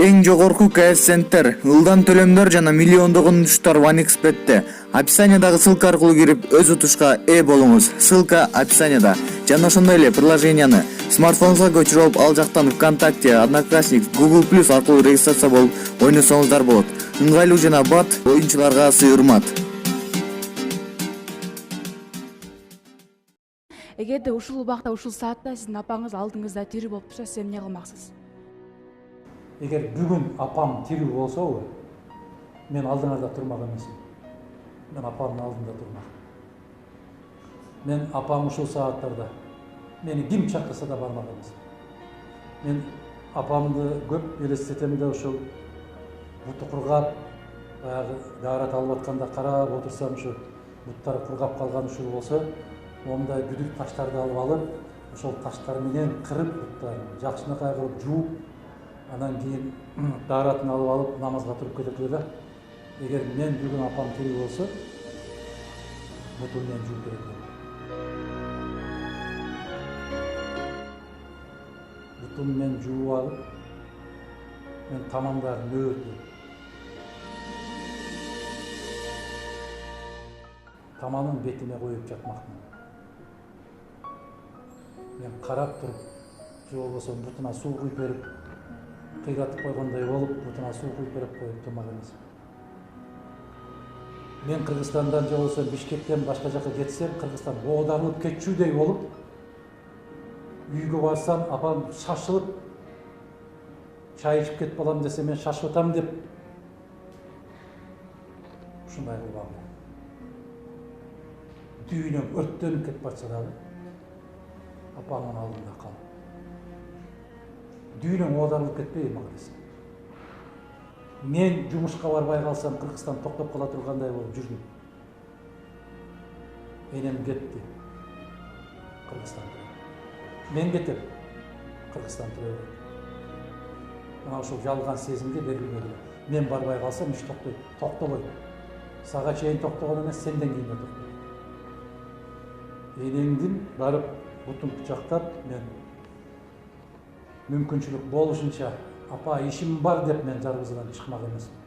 Эң жогорку коэффициенттер, ылдам төлөмдөр жана миллиондогон утуштар OneXBet'те. Описаниядагы ссылка аркылуу кирип өз утушка ээ болуңуз. Ссылка описанияда. Жана ошондой эле приложенияны смартфонуңузга көчүрүп, ал жактан ВКонтакте, Одноклассник, Google+ аркылуу регистрация болуп ойносоңуздар болот. Ыңгайлуу жана бат оюнчуларга сый-урмат. Эгерде ушул убакта ушул саатта сиздин апаңыз алдыңызда тирүү болуп турса, сиз эмне кылмаксыз? Эгер бүгүн апам тирүү болсо, мен алдыңарда турмак эмесмин. Мен апамдын алдында турмак. Мен апам ушул сааттарда мени ким чакырса да бармак эмесмин. Мен апамды көп элестетем да ошол буту кургап, баягы даарат алып атканда карап отурсам, ушу буттары кургап калган ушул болсо, ондай күдүк таштарды алып алып, ошол таштар менен кырып буттарын жакшынакай кылып жууп, анан кийин дааратын алып алып намазга туруп кетет эле да. Эгер мен бүгүн апам тирүү болсо, бутун менен жууп берет элем. Бутун менен жууп алып, мен тамамдарын нөөтөп, тамамын бетиме коюп жатмакмын. Мен карап туруп, же болбосо бутуна суу куюп берип, кыйратып койгондой болуп, бутуна суу куюп берип коюп турмак эмесмин. Мен Кыргызстандан же болбосо Бишкектен башка жака кетсем, Кыргызстан оодарылып кетчүдөй болуп, үйгө барсам, апам шашылып, чай ичип кетип балам десе, мен шашып атам деп, ушундай кылбам. Дүйнөм өрттөнүп кетип барса дагы, апамдын алдында калып. Дүйнөм оодарылып кетпейби мага десе. Мен жумушка барбай калсам, Кыргызстан токтоп кала тургандай болуп жүрдүм. Энем кетти. Кыргызстан турат. Мен кетем. Кыргызстан турат. Мына ушул жалган сезимге берилбеди. Мен барбай калсам, иш токтойт. Токтобойт. Сага чейин токтогон эмес, сенден кийин да токтойт. Энеңдин барып бутун кучактап, мен мүмкүнчүлүк болушунча апа ишим бар деп мен жаргызадан чыкмак эмесмин.